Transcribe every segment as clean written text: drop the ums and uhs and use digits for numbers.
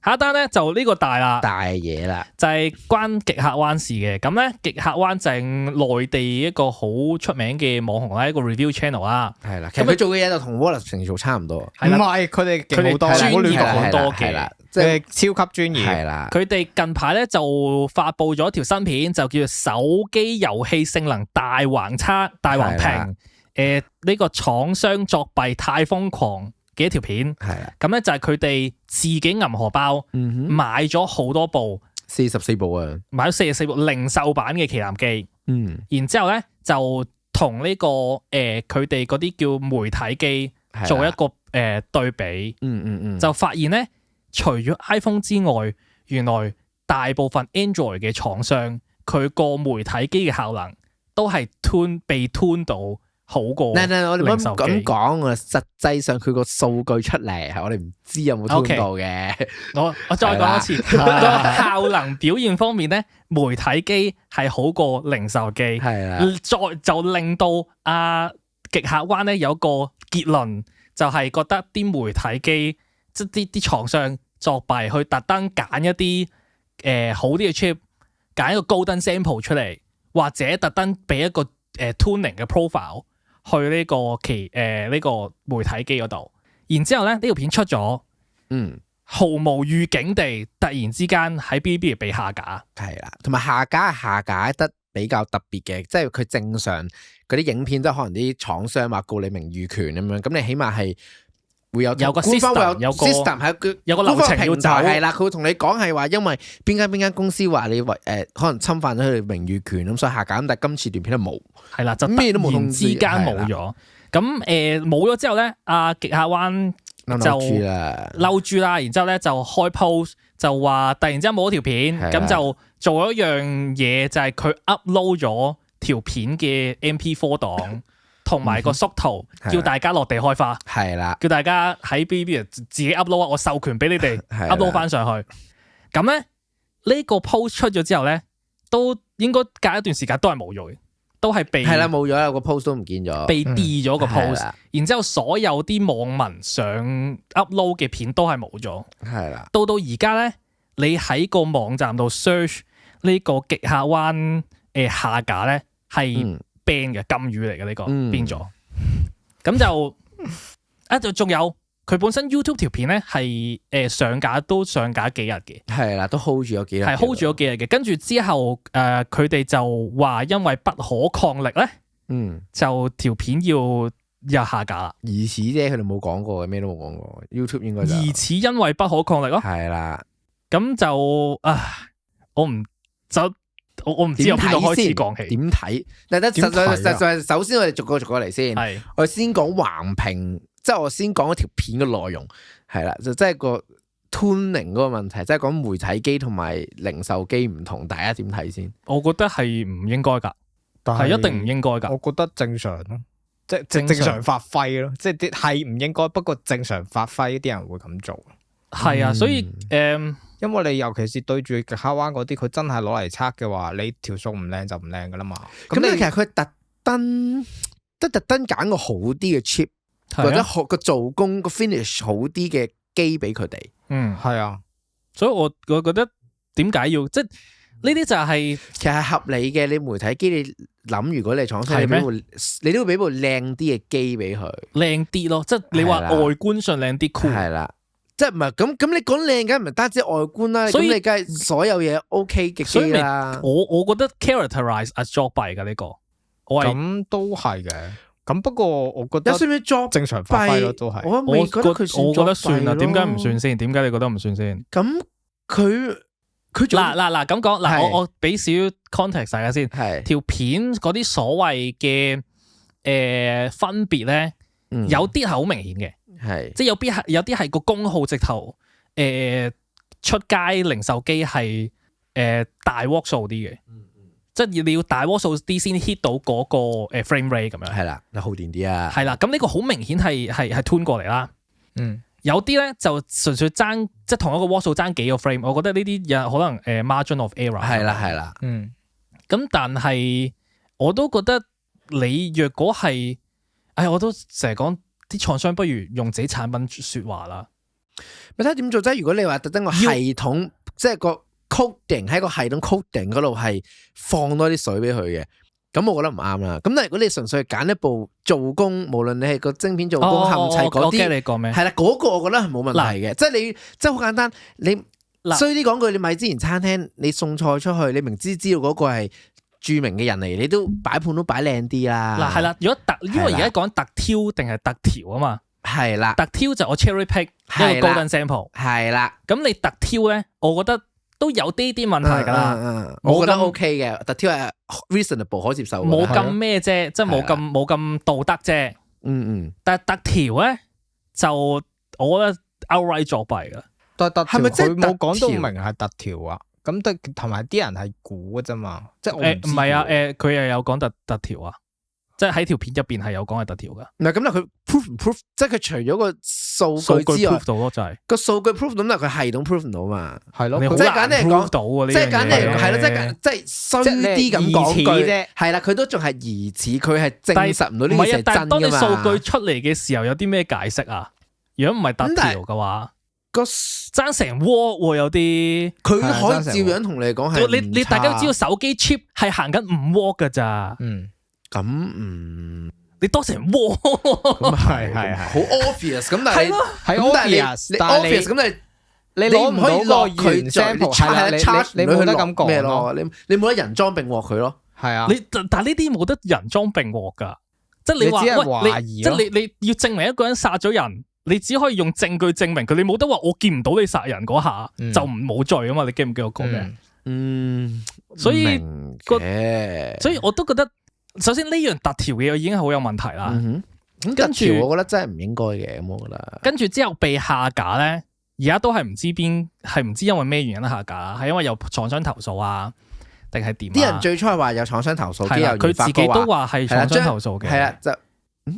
下一單咧就呢個大啦，大嘢啦，就係關極客灣事嘅。咁咧極客灣就係內地一個好出名嘅網紅啦，一個 review channel 啦。係啦，其實佢做嘅嘢就同 Wallace 成做差唔多。唔係佢哋勁好多，專業好亂講好多嘅係啦，即係超級專業。係啦，佢哋近排咧就發布咗條新片，就叫做手機遊戲性能大橫測、大橫評。呢個廠商作弊太瘋狂嘅一條片。係啦，咁咧就係佢哋自己銀荷包買咗好多部44部啊，買咗44部零售版嘅旗艦機。然之後咧就同呢個佢哋嗰啲叫媒體機做一個對比。就發現咧，除咗 iPhone 之外，原來大部分 Android 嘅廠商佢個媒體機嘅效能都係被 tune 到好過我哋唔好零售機。咁講啊，實際上佢個數據出嚟係我哋唔知有冇 tune 到嘅。我再講一次，個效能表現方面咧，媒體機係好過零售機。係啦，再就令到極客灣咧有個結論，就係覺得啲媒體機即係啲廠商作弊，去特登揀一啲好啲嘅 chip，揀一個高登 sample 出嚟，或者特登俾一個tuning 嘅 profile 去呢個呢個媒體機嗰度。然之後咧呢條片出咗，毫無預警地突然之間喺 Bilibili 被下架。係啦，同埋下架得比較特別嘅，即係佢正常嗰啲影片都可能啲廠商話告你名譽權咁樣，咁你起碼係會有個官方會 system 有個官方流程要走。係啦，佢會同你講係話，因為邊間公司話你可能侵犯咗佢名譽權咁，所以下架。咁但係今次段片都冇，係啦，就咩都冇通知，突然之間冇咗。咁冇咗之後咧，極客灣就嬲住啦，然之後咧就開 post 就話突然之間冇咗條片，咁就做咗一樣嘢，就係佢 upload 咗條片嘅 MP4 檔同埋個縮圖，叫大家落地開花。係啦，叫大家喺 Bilibili 自己 upload，我授權俾你哋 upload 翻上去。咁咧呢個 post 出咗之後咧，都應該隔一段時間都係冇咗嘅。都係被冇咗，有個 post 都唔見咗，被 delete 咗個 post，然之後所有啲網民上 upload 嘅片都係冇咗。係啦，到而家咧，你喺個網站度 search 呢個極客灣下架咧係 ban 嘅禁語嚟嘅，呢個變咗。咁就仲有佢本身 YouTube 條片咧係上架幾日嘅，係啦，都 hold 住咗幾日，係 hold 住咗幾日嘅。跟住之後佢哋就話因為不可抗力咧，就條片要下架啦。疑似啫，佢哋冇講過嘅，咩都冇講過。YouTube 應該就疑似因為不可抗力咯，係啦。咁就我唔知由邊度開始講起，點睇？實在首先我哋逐個嚟先，我哋先講橫評。即係我先講嗰條片嘅內容，係啦，就即係個 tuning 嗰個問題，即係講媒體機同埋零售機唔同，大家點睇先？我覺得係唔應該㗎，係一定唔應該㗎。我覺得正常咯，即係正常發揮咯，即係啲係唔應該，不過正常發揮啲人會咁做。係啊，所以因為你尤其是對住極客灣嗰啲，佢真係攞嚟測嘅話，你條數唔靚就唔靚㗎啦嘛。咁你其實佢特登揀個好啲嘅 chip。或者學個做工個 finish 好啲嘅機俾佢哋，係啊，所以我覺得點解要即係呢啲就係其實係合理嘅。你媒體機你諗，如果你廠商你都會俾部靚啲嘅機俾佢，靚啲咯，即係你話外觀上靚啲 cool 係啦，即係唔係咁你講靚梗唔係單止外觀啦，咁你梗係所有嘢 OK 嘅機啦。我覺得 characterize as 作弊㗎呢個，咁都係嘅。咁不過我覺得正常發揮咯，都係。我覺得算啦，點解唔算先？點解你覺得唔算先？咁佢嗱咁講嗱，我俾少 context 大家先。係條片嗰啲所謂嘅分別咧，有啲係好明顯嘅，係即係有啲係個功耗直頭出街零售機係大鑊數啲嘅。即係你要大鍋數啲先 hit 到嗰個frame rate 咁樣，係啦，耗電啲啊，係啦，咁呢個好明顯係 tune 過嚟啦。有啲咧就純粹爭即係同一個鍋數爭幾個 frame， 我覺得呢啲有可能margin of error。係啦，咁但係我都覺得你若果係，我都成日講啲廠商不如用自己產品説話啦。咪睇下點做啫？如果你話特登個系統，即係個 coding 喺個系統 coding 嗰度係放多啲水俾佢嘅，咁我覺得唔啱啦。咁但係如果你純粹揀一部做工，無論你係個晶片做工冚砌嗰啲，你講咩？係啦，嗰個我覺得係冇問題嘅。即係你即係好簡單，你衰啲講句，你咪之前餐廳你送菜出去，你明知道嗰個係著名嘅人嚟，你都擺盤都擺靚啲啦。嗱係啦，如果因為而家講特挑定係特調啊嘛，係啦，特挑就我 cherry pick 一個 golden sample， 係啦。咁你特挑咧，我覺得都有啲問題㗎啦。我覺得 OK 嘅，特挑係 reasonable 可接受，冇咁咩啫，即係冇咁道德啫。但係特調咧就我覺得 outright 作弊㗎。但係特調佢冇講到明明係特調啊。咁同埋啲人係估嘅啫嘛，即係唔係啊，佢又有講特調啊，即係喺條片入邊係有講係特調噶。唔係咁啦，佢 proof 唔 proof，即係佢除咗個數據之外 proof 到咯，就係個數據 proof 到，但係佢系統 proof 唔到嘛。係咯，即係簡單嚟講，即係簡單嚟講係咯，即係衰啲咁講句啫。係啦，佢都仲係疑似，佢係證實唔到呢件事係真噶嘛。但係當你數據出嚟嘅時候，有啲咩解釋啊？如果唔係特調嘅話。個爭成窩喎，有啲佢可以照樣同你講係你大家都知道手機 chip 係行緊5窩噶咋，咁你多成窩，咁係好 obvious 咁，但係係 obvious，但係咁你攞唔可以落佢 sample， 你冇得咁講咩咯？你冇得人贓並獲佢咯，係啊，但係呢啲冇得人贓並獲噶，即係你話喂，即係你要證明一個人殺咗人。你只可以用證據證明佢，你冇得話我見唔到你殺人嗰下就冇罪啊嘛？你記唔記得我講咩？所以我都覺得，首先呢樣特調嘅嘢已經係好有問題啦。咁跟住我覺得真係唔應該嘅，咁我覺得。跟住之後被下架咧，而家都係唔知因為咩原因下架啦，係因為有廠商投訴啊，定係點？啲人最初係話有廠商投訴，佢自己都話係廠商投訴嘅。係啊，就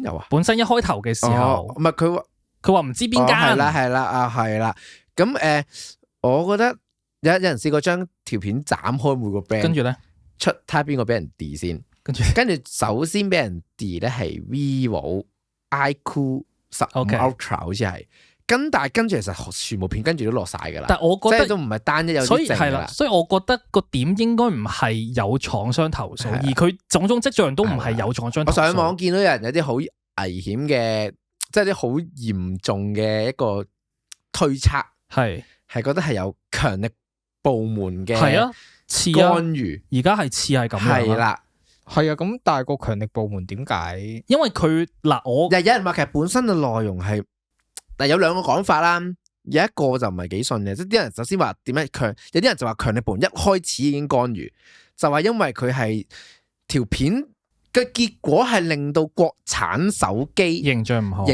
有啊。本身一開頭嘅時候，唔係佢話唔知邊間係啦，咁我覺得有人試過將條片斬開每個 brand， 跟住咧出睇下邊個俾人 delete 先，跟住首先俾人 delete 咧係 vivo iQOO 15 Ultra 好似係，但係跟住其實全部片跟住都落晒噶啦，但係我覺得即係都唔係單一有啲證啦，所以我覺得個點應該唔係有廠商投訴，而佢種種跡象都唔係有廠商投訴。我上網見到有人有啲好危險嘅。即係啲好嚴重嘅一個推測，係覺得係有強力部門嘅干預，而家係似係咁樣，係啦，係啊，咁但係個強力部門點解？因為佢有人話其實本身嘅內容係，但有兩個講法啦，有一個就唔係幾信嘅，即係啲人首先話點樣強，有啲人就話強力部門一開始已經干預，就話因為佢係條片。嘅結果係令到國產手機形象唔好，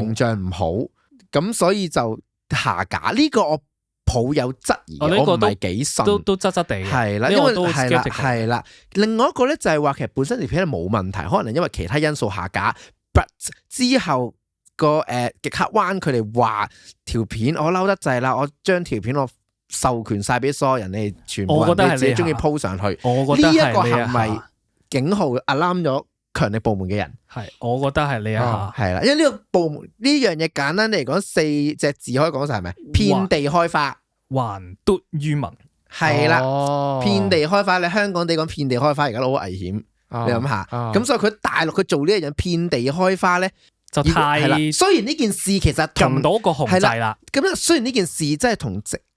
咁所以就下架。呢個我抱有質疑，我唔係幾信，都質質地嘅。係啦，因為係啦。另外一個咧就係話其實本身條片係冇問題，可能因為其他因素下架。But 之後個極客灣佢哋話條片我嬲得滯啦，我將條片我授權晒俾所有人，你哋全部人你自己中意 po 上去。我覺得呢一個行為警號 alarm 咗強力部門嘅人，係，我覺得係呢一下，係啦，因為呢個部門呢樣嘢簡單嚟講，4隻字可以講晒係咪？遍地開花，還奪於民，係啦，遍地開花。你香港地講遍地開花，而家都好危險，你諗下。咁所以佢大陸佢做呢樣遍地開花咧，就太雖然呢件事其實撳唔到個紅掣啦。咁樣雖然呢件事真係同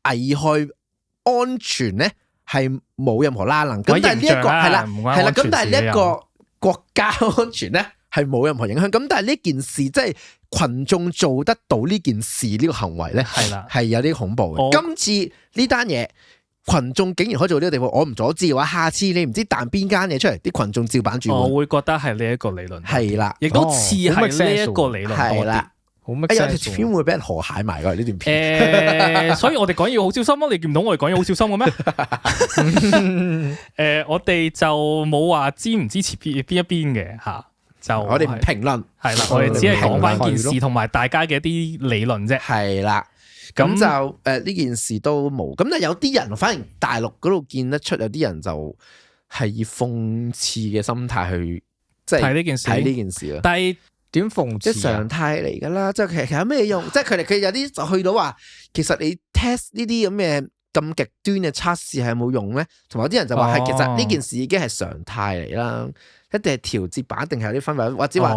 危害安全咧係冇任何拉能，咁但係呢一個係啦，咁但係呢一個。國家安全咧係冇任何影響，咁但係呢件事即係群眾做得到呢件事呢個行為咧，係啦，係有啲恐怖嘅。今次呢單嘢群眾竟然可以做到呢個地步，我唔阻止嘅話，下次你唔知彈邊間嘢出嚟，啲群眾照板煮碗。我會覺得係呢一個理論，係啦，亦都似係呢一個理論多啲。好乜？有條片會俾人河蟹埋㗎呢段片。所以我哋講嘢好小心咯。你見唔到我哋講嘢好小心嘅咩？我哋就冇話支唔支持邊一邊嘅嚇，就我哋唔評論係啦。我哋只係講翻件事同埋大家嘅一啲理論啫。係啦，咁就呢件事都冇。咁但係有啲人反而大陸嗰度見得出，有啲人就係以諷刺嘅心態去即係睇呢件事啦。但係點諷刺即係常態嚟㗎啦。即係其實有咩用？即係佢有啲就去到話，其實你 test 呢啲咁嘅咁極端嘅測試係冇用咧。同埋有啲人就話係其實呢件事已經係常態嚟啦，一定係調節版，一定係有啲分別，或者話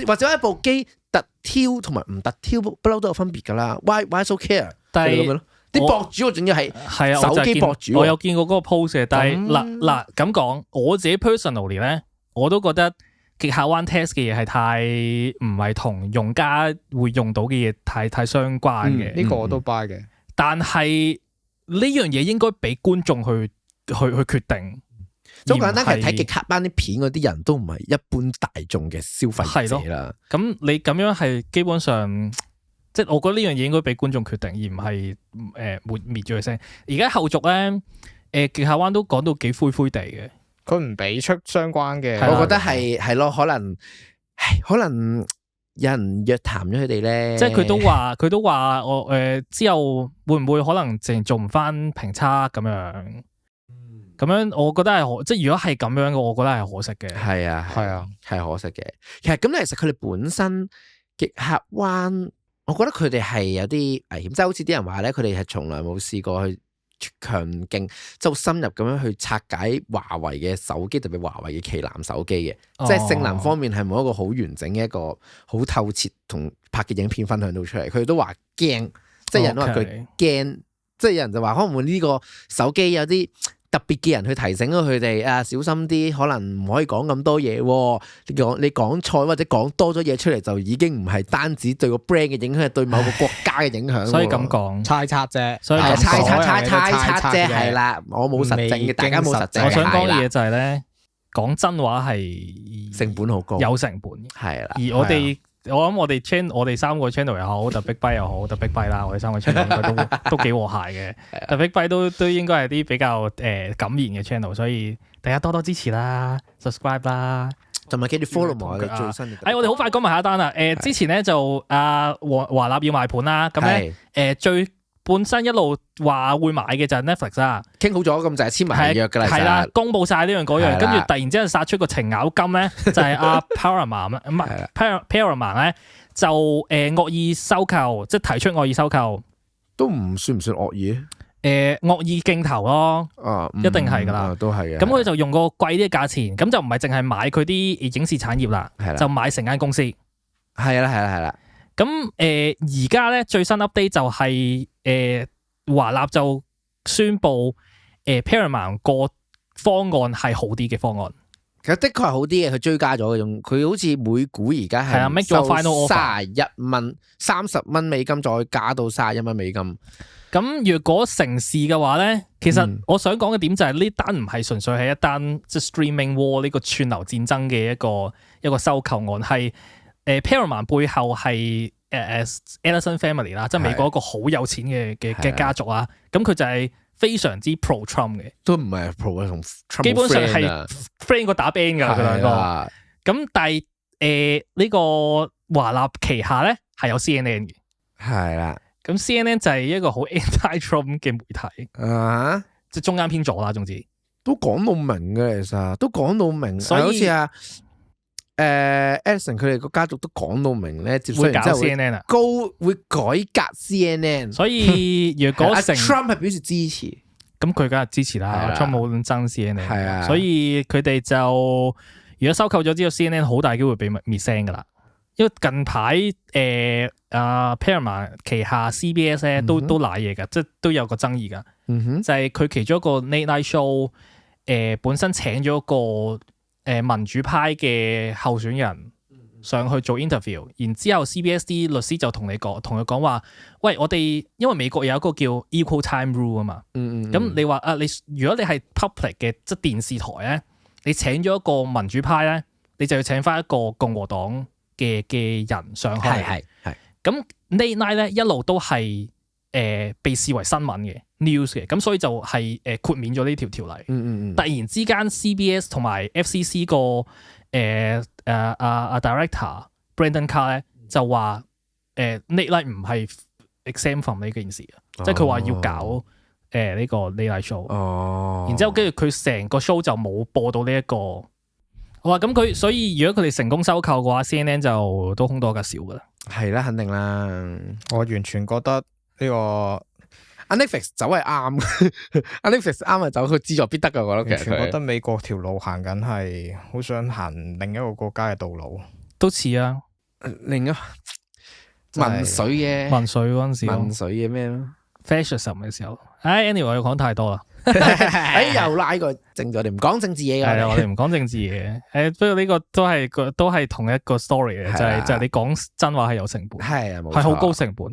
或者一部機特挑同埋唔特挑不嬲都有分別㗎啦。Why so care？但係咁樣咯。啲博主我仲要係手機博主，我有見過嗰個 post 嘅，但係嗱咁講，我自己 personally 咧，我都覺得極客灣 test 嘅嘢係太唔係同用家會用到嘅嘢太相關嘅。呢個我都 buy 嘅，但係呢樣嘢應該俾觀眾去決定。好簡單，係睇極客灣啲片嗰啲人都唔係一般大眾嘅消費者啦。咁你咁樣係基本上。即係我覺得呢樣嘢應該俾觀眾決定，而唔係滅咗佢聲。而家後續咧，極客灣都講到幾灰灰地嘅，佢唔俾出相關嘅。我覺得係咯，可能有人約談咗佢哋咧。即係佢都話我之後會唔會可能淨做唔翻評測咁樣？咁樣我覺得係即係如果係咁樣嘅，我覺得係可惜嘅。係啊，係可惜嘅。其實佢哋本身極客灣。我覺得佢哋係有啲危險，即係好似啲人話咧，佢哋係從來冇試過去強勁，即係深入咁樣去拆解華為嘅手機，特別華為嘅旗艦手機嘅，即係性能方面係冇一個好完整嘅一個好透徹同拍嘅影片分享到出嚟。佢哋都話驚，即係人都話佢驚，即係有人就話可能會呢個手機有啲特別嘅人去提醒咗佢哋啊，小心啲，可能唔可以講咁多嘢。你講錯或者講多咗嘢出嚟，就已經唔係單止對個 brand 嘅影響，係對某個國家嘅影響。所以咁講，猜測啫，所以猜測啫，係啦，我冇實證嘅，大家冇實證。我想講嘅嘢就係咧，講真話係成本好高，有成本係啦。而我諗我哋三個 channel 又好，特 Big Byte 又好，特 Big Byte 啦，我哋三個 channel 應該都幾和諧嘅。特 Big Byte 都應該係啲比較敢言嘅 channel， 所以大家多多支持啦 ，subscribe 啦，同埋記住 follow 埋我哋最新嘅。我哋好快講埋下一單啦。之前咧就華納要賣盤啦，咁咧最本身一路話會買嘅就係 Netflix 啦，傾好咗咁就係簽埋約㗎啦，係啦，公佈晒呢樣嗰樣，跟住突然之間殺出個程咬金咧，就係阿 Paramount 唔係 Paramount 咧就惡意收購，即係提出惡意收購，都唔算惡意？惡意競投咯，一定係㗎啦，都係嘅。咁佢就用個貴啲嘅價錢，咁就唔係淨係買佢啲影視產業啦，就買成間公司。係啦。咁而家咧最新 update 就係華納就宣布Paramount 個方案係好啲嘅方案。其實的確係好啲嘅，佢追加咗嗰種，佢好似每股而家係收30蚊美金，再加到31蚊美金。咁如果成事嘅話咧，其實我想講嘅點就係呢單唔係純粹係一單即係 streaming war 呢個串流戰爭嘅一個收購案，係Paramount 背後係Ellison Family 啦，即係美國一個好有錢嘅家族啊。咁佢就係非常之 pro Trump 嘅，都唔係 pro 同 Trump 基本上係 friend 過打 band 噶佢兩個。咁但係呢個華納旗下咧係有 CNN 嘅，係啦。咁 CNN 就係一個好 anti-Trump 嘅媒體即係中間偏左啦，總之都講到明嘅，其實都講到明，所以好似Ellison 佢哋個家族都講到明咧，會搞 CNN 啊，會改革 CNN。所以如果Trump 係表示支持，咁佢梗係支持啦。Trump 冇咁憎 CNN，係啊，所以佢哋就如果收購咗之後 CNN 好大機會被滅聲噶啦。因為近排Paramount 旗下 CBS 咧都瀨嘢噶，即係都有個爭議噶。就係佢其中一個 Late Night Show，本身請咗一個民主派嘅候選人上去做 interview，然之後 CBS 啲律師就同佢講話，喂，我哋因為美國有一個叫 Equal Time Rule 啊嘛，咁你話如果你係 public 嘅即係電視台咧，你請咗一個民主派咧，你就要請翻一個共和黨嘅人上去，係。咁 Late Night 咧一路都係被視為新聞嘅 news 嘅，咁所以就係豁免咗呢條條例。突然之間 CBS 同埋 FCC 個director Brandon Carr 咧就話Late Night 唔係 exempt from 呢件事嘅，即係佢話要搞呢個 Late Night show。然之後跟住佢成個 show 就冇播到呢一個哇，咁佢所以如果佢哋成功收購嘅話，CNN 就都凶多吉少噶啦。係啦，肯定啦。我完全覺得呢個 Netflix 走係啱，Netflix 啱係走，佢志在必得噶。我覺得其實完全覺得美國條路行緊係好想行另一個國家嘅道路，都似啊，另一民粹嘅民粹嗰陣時，民粹嘅咩咯 fascism 嘅時候。anyway 我講太多啦。又拉個政治，我哋唔講政治嘢噶。係啊，我哋唔講政治嘢。不過呢個都係同一個 story 嘅，就係你講真話係有成本，係啊，係好高成本。